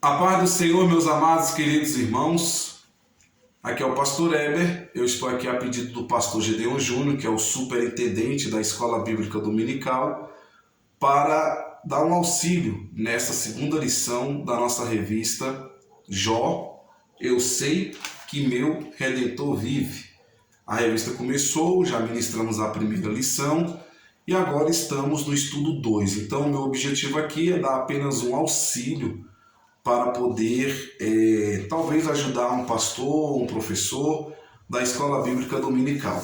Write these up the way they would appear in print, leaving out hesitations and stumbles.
A paz do Senhor, meus amados queridos irmãos. Aqui é o pastor Heber. Eu estou aqui a pedido do pastor Gedeon Júnior, que é o superintendente da Escola Bíblica Dominical, para dar um auxílio nessa segunda lição da nossa revista Jó, Eu Sei Que Meu Redentor Vive. A revista começou, já ministramos a primeira lição e agora estamos no estudo 2. Então, o meu objetivo aqui é dar apenas um auxílio para poder, talvez, ajudar um pastor, um professor da Escola Bíblica Dominical.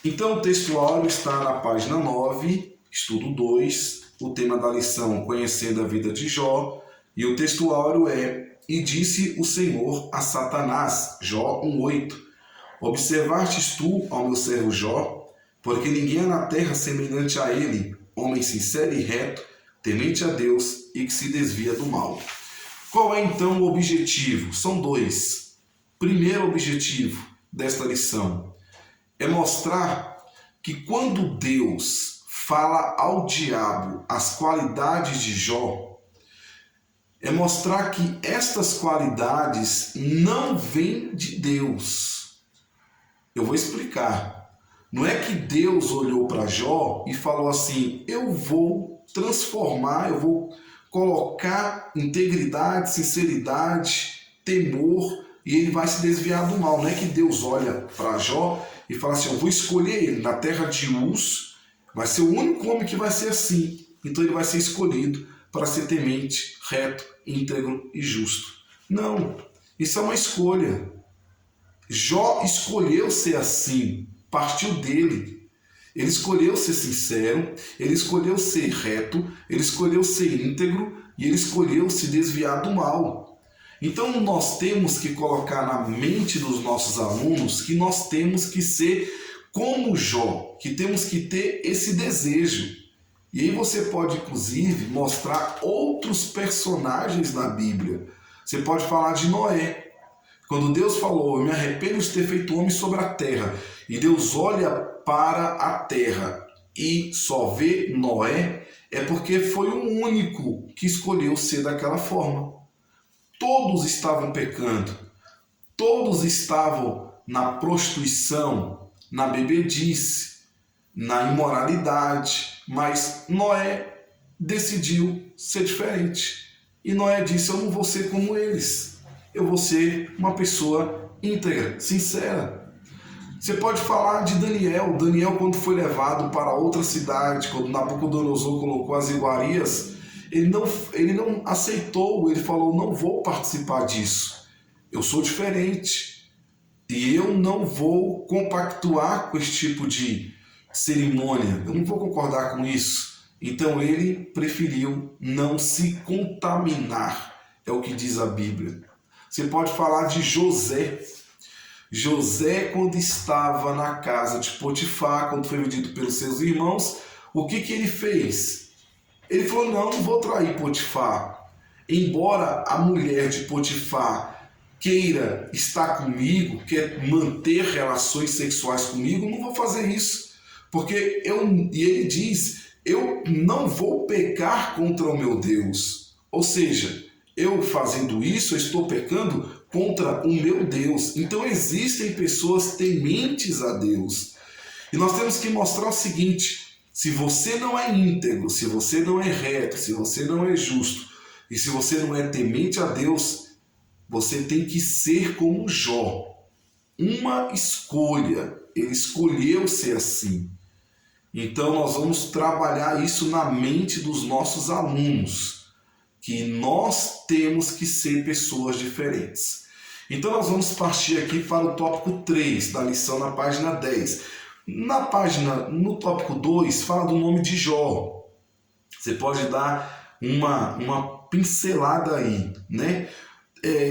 Então, o textuário está na página 9, estudo 2, o tema da lição Conhecendo a Vida de Jó, e o textuário é: E disse o Senhor a Satanás, Jó 1:8, Observastes tu ao meu servo Jó, porque ninguém há na terra semelhante a ele, homem sincero e reto, temente a Deus e que se desvia do mal. Qual é então o objetivo? São dois. Primeiro objetivo desta lição é mostrar que quando Deus fala ao diabo as qualidades de Jó, é mostrar que estas qualidades não vêm de Deus. Eu vou explicar. Não é que Deus olhou para Jó e falou assim: eu vou transformar, eu vou colocar integridade, sinceridade, temor, e ele vai se desviar do mal. Não é que Deus olha para Jó e fala assim: eu vou escolher ele na terra de Uz, vai ser o único homem que vai ser assim. Então ele vai ser escolhido para ser temente, reto, íntegro e justo. Não, isso é uma escolha. Jó escolheu ser assim, partiu dele. Ele escolheu ser sincero, ele escolheu ser reto, ele escolheu ser íntegro e ele escolheu se desviar do mal. Então nós temos que colocar na mente dos nossos alunos que nós temos que ser como Jó, que temos que ter esse desejo. E aí você pode inclusive mostrar outros personagens na Bíblia. Você pode falar de Noé. Quando Deus falou: eu me arrependo de ter feito homem sobre a terra, e Deus olha para a terra e só vê Noé, é porque foi o único que escolheu ser daquela forma. Todos estavam pecando, todos estavam na prostituição, na bebedice, na imoralidade, mas Noé decidiu ser diferente. E Noé disse: eu não vou ser como eles. Eu vou ser uma pessoa íntegra, sincera. Você pode falar de Daniel. Daniel, quando foi levado para outra cidade, quando Nabucodonosor colocou as iguarias, ele não aceitou, ele falou: não vou participar disso. Eu sou diferente. E eu não vou compactuar com esse tipo de cerimônia. Eu não vou concordar com isso. Então ele preferiu não se contaminar. É o que diz a Bíblia. Você pode falar de José. José, quando estava na casa de Potifar, quando foi vendido pelos seus irmãos, o que ele fez? Ele falou: não vou trair Potifar. Embora a mulher de Potifar queira estar comigo, quer manter relações sexuais comigo, não vou fazer isso. Porque e ele diz: eu não vou pecar contra o meu Deus. Ou seja, eu fazendo isso, eu estou pecando contra o meu Deus. Então existem pessoas tementes a Deus. E nós temos que mostrar o seguinte: se você não é íntegro, se você não é reto, se você não é justo, e se você não é temente a Deus, você tem que ser como Jó. Uma escolha. Ele escolheu ser assim. Então nós vamos trabalhar isso na mente dos nossos alunos, que nós temos que ser pessoas diferentes. Então nós vamos partir aqui para o tópico 3 da lição na página 10. No tópico 2, fala do nome de Jó. Você pode dar uma pincelada aí, né?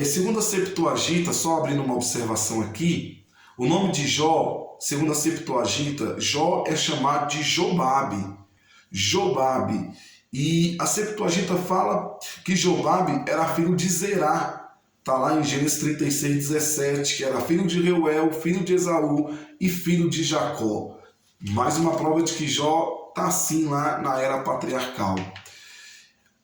Segundo a Septuaginta, só abrindo uma observação aqui, o nome de Jó, segundo a Septuaginta, Jó é chamado de Jobabe. Jobabe. E a Septuaginta fala que Jobabe era filho de Zerá. Está lá em Gênesis 36:17, que era filho de Reuel, filho de Esaú e filho de Jacó. Mais uma prova de que Jó está assim lá na era patriarcal.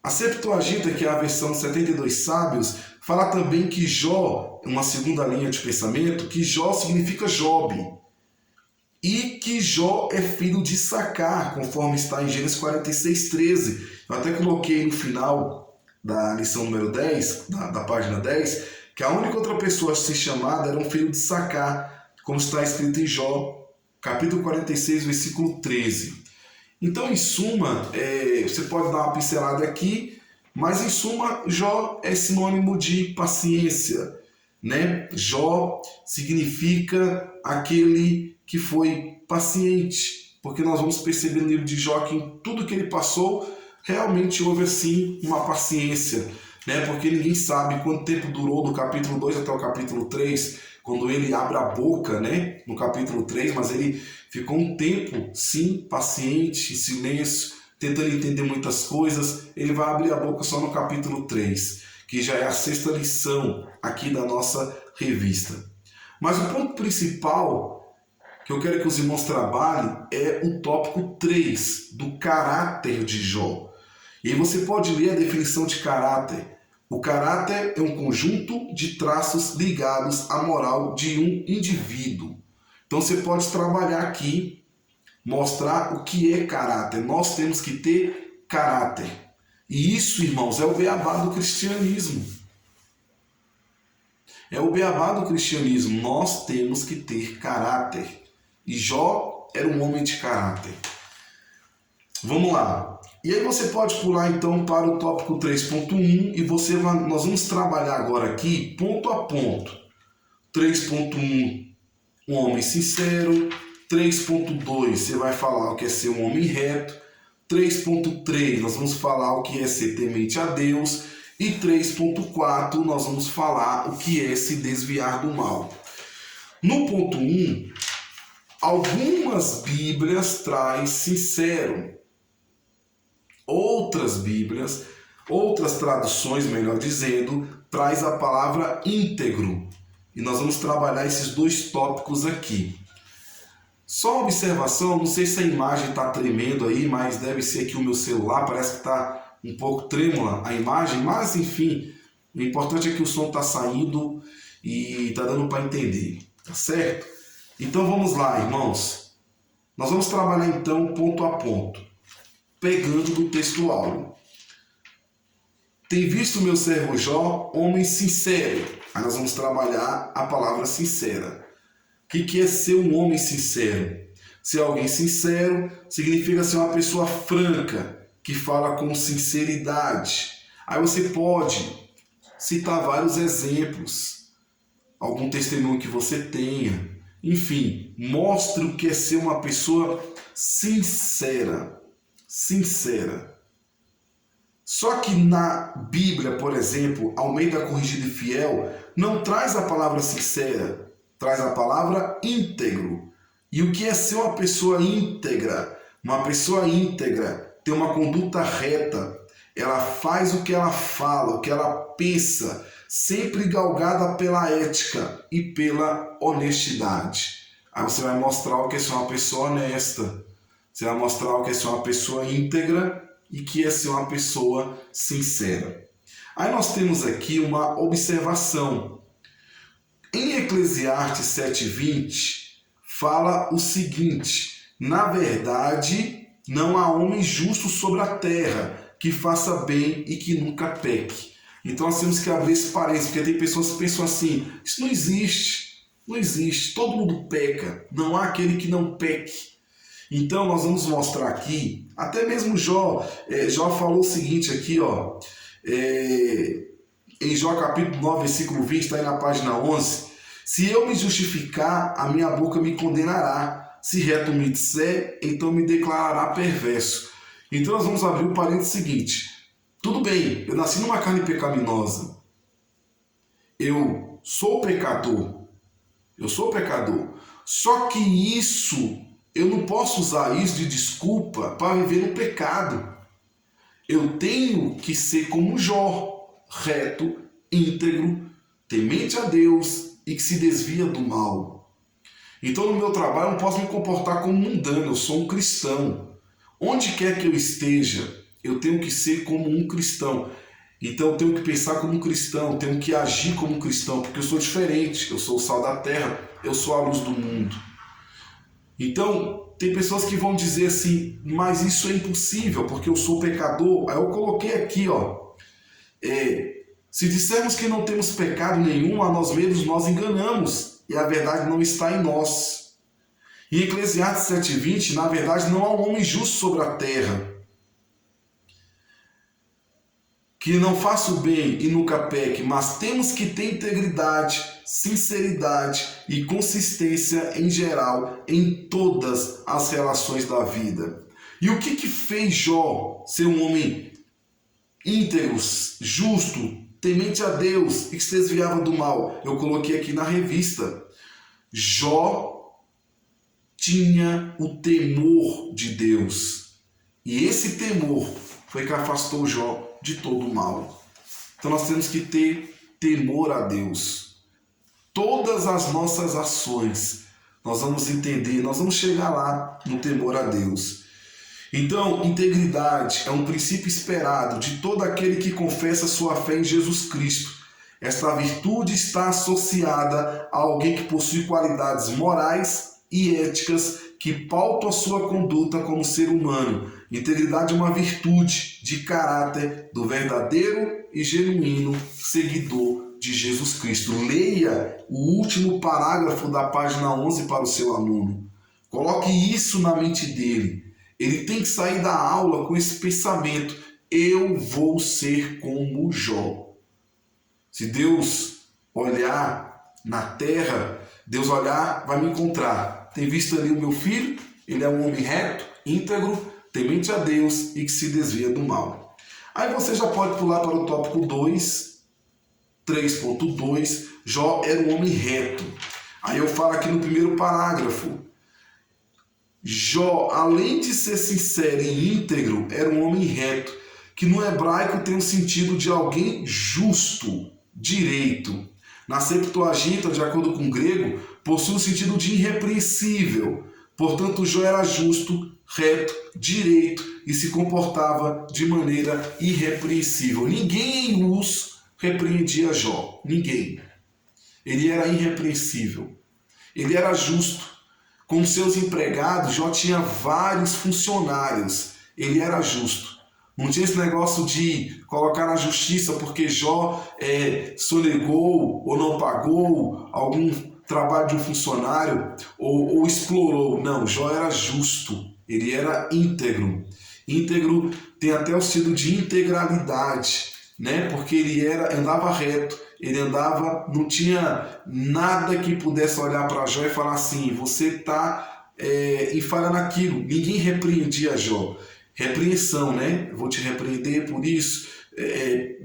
A Septuaginta, que é a versão de 72 sábios, fala também que Jó, uma segunda linha de pensamento, que Jó significa Jobe. E que Jó é filho de Sacar, conforme está em Gênesis 46:13. Eu até coloquei no final da lição número 10, da página 10, que a única outra pessoa a ser chamada era um filho de Sacar, como está escrito em Jó, capítulo 46, versículo 13. Então, em suma, você pode dar uma pincelada aqui, mas em suma, Jó é sinônimo de paciência, né? Jó significa aquele que foi paciente, porque nós vamos perceber no livro de Jó que em tudo que ele passou, realmente houve assim uma paciência, né? Porque ninguém sabe quanto tempo durou do capítulo 2 até o capítulo 3, quando ele abre a boca, né, no capítulo 3, mas ele ficou um tempo, sim, paciente, em silêncio, tentando entender muitas coisas. Ele vai abrir a boca só no capítulo 3, que já é a 6ª lição aqui da nossa revista. Mas o ponto principal que eu quero que os irmãos trabalhem é o tópico 3, do caráter de Jó. E aí você pode ler a definição de caráter. O caráter é um conjunto de traços ligados à moral de um indivíduo. Então você pode trabalhar aqui, mostrar o que é caráter. Nós temos que ter caráter. E isso, irmãos, é o beabá do cristianismo. É o beabá do cristianismo. Nós temos que ter caráter. E Jó era um homem de caráter. Vamos lá. E aí você pode pular então para o tópico 3.1 e nós vamos trabalhar agora aqui ponto a ponto. 3.1, um homem sincero. 3.2, você vai falar o que é ser um homem reto. 3.3, nós vamos falar o que é ser temente a Deus. E 3.4, nós vamos falar o que é se desviar do mal. No ponto 1, algumas Bíblias traz sincero. Outras Bíblias, outras traduções, melhor dizendo, traz a palavra íntegro. E nós vamos trabalhar esses dois tópicos aqui. Só uma observação, não sei se a imagem está tremendo aí, mas deve ser que o meu celular parece que está um pouco trêmula a imagem, mas enfim, o importante é que o som está saindo e está dando para entender, tá certo? Então vamos lá, irmãos. Nós vamos trabalhar então ponto a ponto, pegando do texto áureo. Tem visto meu servo Jó, homem sincero. Aí nós vamos trabalhar a palavra sincera. O que é ser um homem sincero? Ser alguém sincero significa ser uma pessoa franca, que fala com sinceridade. Aí você pode citar vários exemplos, algum testemunho que você tenha. Enfim, mostre o que é ser uma pessoa sincera. Sincera. Só que na Bíblia, por exemplo, Almeida Corrigida e Fiel, não traz a palavra sincera, traz a palavra íntegro. E o que é ser uma pessoa íntegra? Uma pessoa íntegra tem uma conduta reta, ela faz o que ela fala, o que ela pensa, sempre galgada pela ética e pela honestidade. Aí você vai mostrar o que é ser uma pessoa honesta, você vai mostrar o que é ser uma pessoa íntegra e que é ser uma pessoa sincera. Aí nós temos aqui uma observação. Em Eclesiastes 7:20, fala o seguinte: na verdade, não há homem justo sobre a terra que faça bem e que nunca peque. Então nós temos que abrir esse parênteses, porque tem pessoas que pensam assim: isso não existe, não existe, todo mundo peca, não há aquele que não peque. Então nós vamos mostrar aqui, até mesmo Jó falou o seguinte aqui, ó, em Jó capítulo 9, versículo 20, está aí na página 11, se eu me justificar, a minha boca me condenará, se reto me disser, então me declarará perverso. Então nós vamos abrir o parênteses seguinte: tudo bem, eu nasci numa carne pecaminosa, eu sou pecador, só que isso, eu não posso usar isso de desculpa para viver no pecado. Eu tenho que ser como Jó, reto, íntegro, temente a Deus e que se desvia do mal. Então no meu trabalho eu não posso me comportar como mundano, eu sou um cristão. Onde quer que eu esteja, eu tenho que ser como um cristão. Então eu tenho que pensar como um cristão, tenho que agir como um cristão, porque eu sou diferente, eu sou o sal da terra, eu sou a luz do mundo. Então, tem pessoas que vão dizer assim, mas isso é impossível, porque eu sou pecador. Aí eu coloquei aqui, se dissermos que não temos pecado nenhum, a nós mesmos nós enganamos, e a verdade não está em nós. Em Eclesiastes 7:20, na verdade não há um homem justo sobre a terra, que não faça o bem e nunca peque, mas temos que ter integridade, sinceridade e consistência em geral em todas as relações da vida. E o que fez Jó ser um homem íntegro, justo, temente a Deus e que se desviava do mal? Eu coloquei aqui na revista. Jó tinha o temor de Deus. E esse temor foi que afastou Jó de todo o mal. Então nós temos que ter temor a Deus. Todas as nossas ações, nós vamos entender, nós vamos chegar lá no temor a Deus. Então, integridade é um princípio esperado de todo aquele que confessa sua fé em Jesus Cristo. Esta virtude está associada a alguém que possui qualidades morais e éticas que pautam a sua conduta como ser humano. Integridade é uma virtude de caráter do verdadeiro e genuíno seguidor de Jesus Cristo. Leia o último parágrafo da página 11 para o seu aluno. Coloque isso na mente dele. Ele tem que sair da aula com esse pensamento: eu vou ser como Jó. Se Deus olhar na terra, Deus olhar, vai me encontrar. Tem visto ali o meu filho? Ele é um homem reto, íntegro, temente a Deus e que se desvia do mal. Aí você já pode pular para o tópico 2, 3.2, Jó era um homem reto. Aí eu falo aqui no primeiro parágrafo, Jó, além de ser sincero e íntegro, era um homem reto, que no hebraico tem o sentido de alguém justo, direito. Na Septuaginta, de acordo com o grego, possui o sentido de irrepreensível. Portanto, Jó era justo, reto, direito e se comportava de maneira irrepreensível. Ninguém em Uz repreendia Jó. Ninguém. Ele era irrepreensível. Ele era justo. Com seus empregados, Jó tinha vários funcionários. Ele era justo. Não tinha esse negócio de colocar na justiça porque Jó sonegou ou não pagou algum trabalho de um funcionário ou explorou. Não, Jó era justo. Ele era íntegro. Íntegro tem até o sentido de integralidade, né? Porque ele andava reto, ele andava, não tinha nada que pudesse olhar para Jó e falar assim, você está em falha naquilo. Ninguém repreendia Jó. Repreensão, né? Vou te repreender por isso.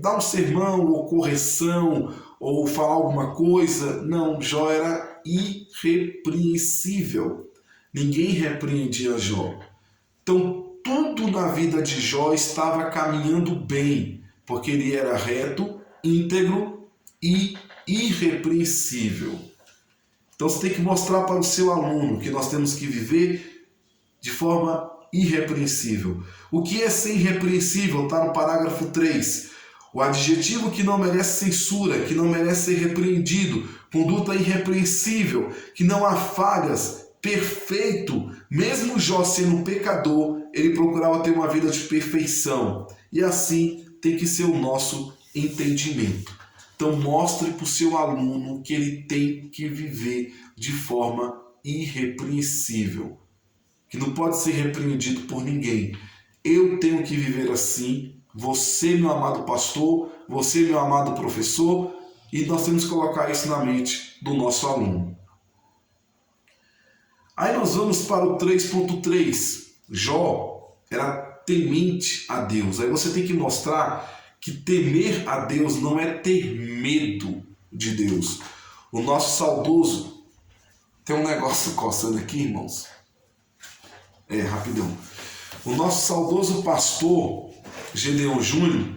Dar um sermão ou correção ou falar alguma coisa. Não, Jó era irrepreensível. Ninguém repreendia Jó. Então, tudo na vida de Jó estava caminhando bem, porque ele era reto, íntegro e irrepreensível. Então, você tem que mostrar para o seu aluno que nós temos que viver de forma irrepreensível. O que é ser irrepreensível? Está no parágrafo 3. O adjetivo que não merece censura, que não merece ser repreendido, conduta irrepreensível, que não há falhas, perfeito. Mesmo Jó sendo pecador, ele procurava ter uma vida de perfeição. E assim tem que ser o nosso entendimento. Então mostre para o seu aluno que ele tem que viver de forma irrepreensível, que não pode ser repreendido por ninguém. Eu tenho que viver assim, você, meu amado pastor, você, meu amado professor, e nós temos que colocar isso na mente do nosso aluno. Aí nós vamos para o 3.3. Jó era temente a Deus. Aí você tem que mostrar que temer a Deus não é ter medo de Deus. O nosso saudoso... Tem um negócio coçando aqui, irmãos. Rapidão. O nosso saudoso pastor Gedeon Júnior,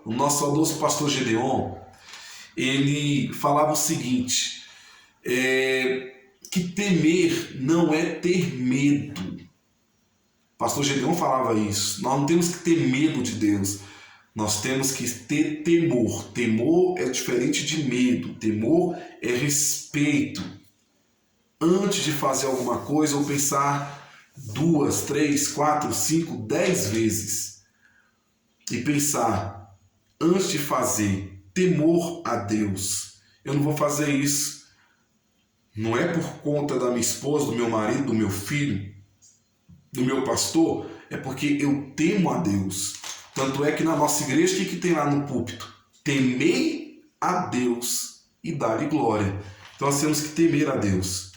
o nosso saudoso pastor Gedeon, ele falava o seguinte, que temer não é ter medo. Pastor Gedeão falava isso. Nós não temos que ter medo de Deus. Nós temos que ter temor. Temor é diferente de medo. Temor é respeito. Antes de fazer alguma coisa ou pensar 2, 3, 4, 5, 10 vezes. E pensar antes de fazer. Temor a Deus. Eu não vou fazer isso. Não é por conta da minha esposa, do meu marido, do meu filho, do meu pastor. É porque eu temo a Deus. Tanto é que na nossa igreja, o que tem lá no púlpito? Temei a Deus e dar-lhe glória. Então nós temos que temer a Deus.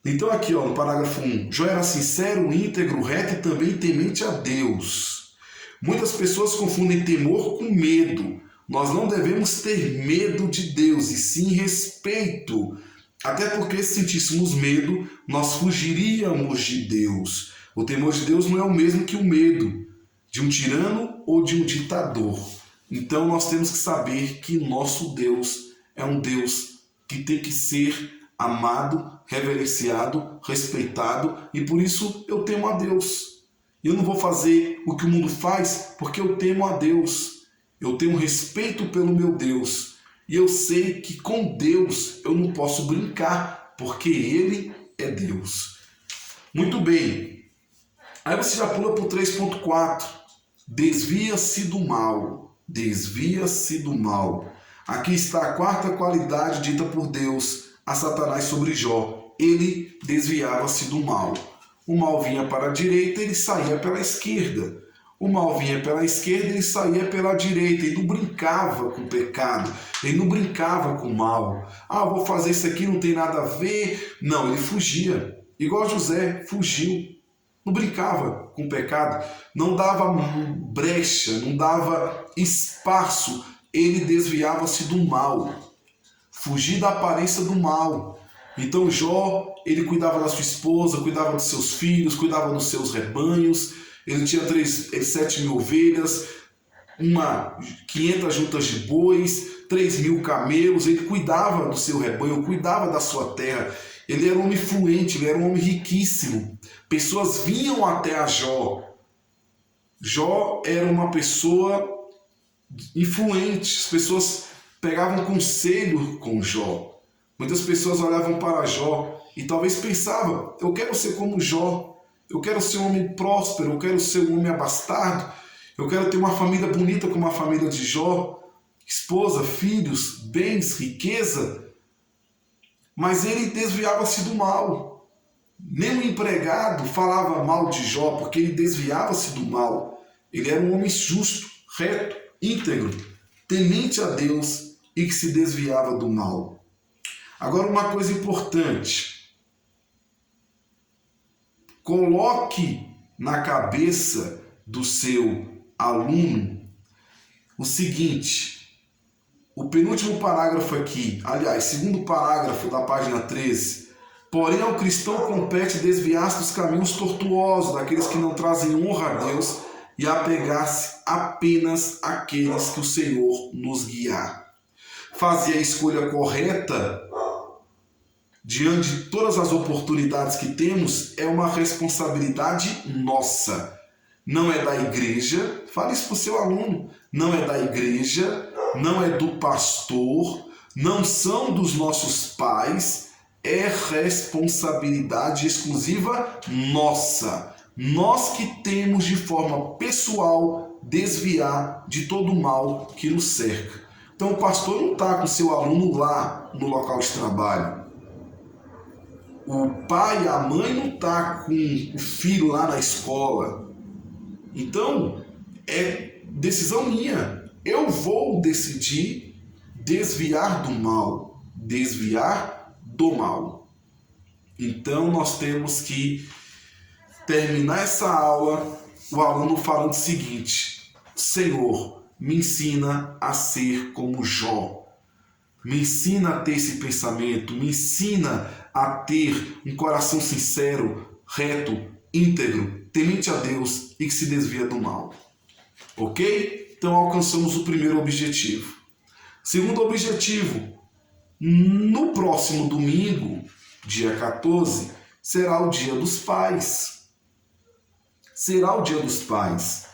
Então aqui no parágrafo 1, Jó era sincero, íntegro, reto e também temente a Deus. Muitas pessoas confundem temor com medo. Nós não devemos ter medo de Deus, e sim respeito. Até porque se sentíssemos medo, nós fugiríamos de Deus. O temor de Deus não é o mesmo que o medo de um tirano ou de um ditador. Então nós temos que saber que nosso Deus é um Deus que tem que ser amado, reverenciado, respeitado, e por isso eu temo a Deus. Eu não vou fazer o que o mundo faz porque eu temo a Deus. Eu tenho respeito pelo meu Deus. E eu sei que com Deus eu não posso brincar, porque Ele é Deus. Muito bem. Aí você já pula para o 3.4. Desvia-se do mal. Desvia-se do mal. Aqui está a quarta qualidade dita por Deus a Satanás sobre Jó. Ele desviava-se do mal. O mal vinha para a direita, ele saía pela esquerda. O mal vinha pela esquerda, ele saía pela direita. Ele não brincava com o pecado. Ele não brincava com o mal. Vou fazer isso aqui, não tem nada a ver. Não, ele fugia. Igual José, fugiu. Não brincava com o pecado. Não dava brecha, não dava espaço. Ele desviava-se do mal. Fugir da aparência do mal. Então Jó, ele cuidava da sua esposa, cuidava dos seus filhos, cuidava dos seus rebanhos. Ele tinha 7.000 ovelhas, 500 juntas de bois, 3.000 camelos. Ele cuidava do seu rebanho, cuidava da sua terra. Ele era um homem fluente, ele era um homem riquíssimo. Pessoas vinham até a Jó. Jó era uma pessoa influente. As pessoas pegavam conselho com Jó. Muitas pessoas olhavam para Jó e talvez pensavam: eu quero ser como Jó. Eu quero ser um homem próspero, eu quero ser um homem abastado, eu quero ter uma família bonita como a família de Jó, esposa, filhos, bens, riqueza. Mas ele desviava-se do mal. Nem o empregado falava mal de Jó, porque ele desviava-se do mal. Ele era um homem justo, reto, íntegro, temente a Deus e que se desviava do mal. Agora uma coisa importante. Coloque na cabeça do seu aluno o seguinte: o penúltimo parágrafo aqui, aliás, segundo parágrafo da página 13, porém ao cristão compete desviar-se dos caminhos tortuosos, daqueles que não trazem honra a Deus, e apegar-se apenas àqueles que o Senhor nos guiar. Fazer a escolha correta diante de todas as oportunidades que temos é uma responsabilidade nossa. Não é da igreja, fale isso para o seu aluno, não é da igreja, não é do pastor, não são dos nossos pais, é responsabilidade exclusiva nossa. Nós que temos de forma pessoal desviar de todo o mal que nos cerca. Então o pastor não está com o seu aluno lá no local de trabalho. O pai e a mãe não estão com o filho lá na escola. Então, é decisão minha. Eu vou decidir desviar do mal. Desviar do mal. Então, nós temos que terminar essa aula, o aluno falando o seguinte: Senhor, me ensina a ser como Jó. Me ensina a ter esse pensamento, me ensina a ter um coração sincero, reto, íntegro, temente a Deus e que se desvia do mal. Ok? Então alcançamos o primeiro objetivo. Segundo objetivo, no próximo domingo, dia 14, será o Dia dos Pais. será o Dia dos Pais.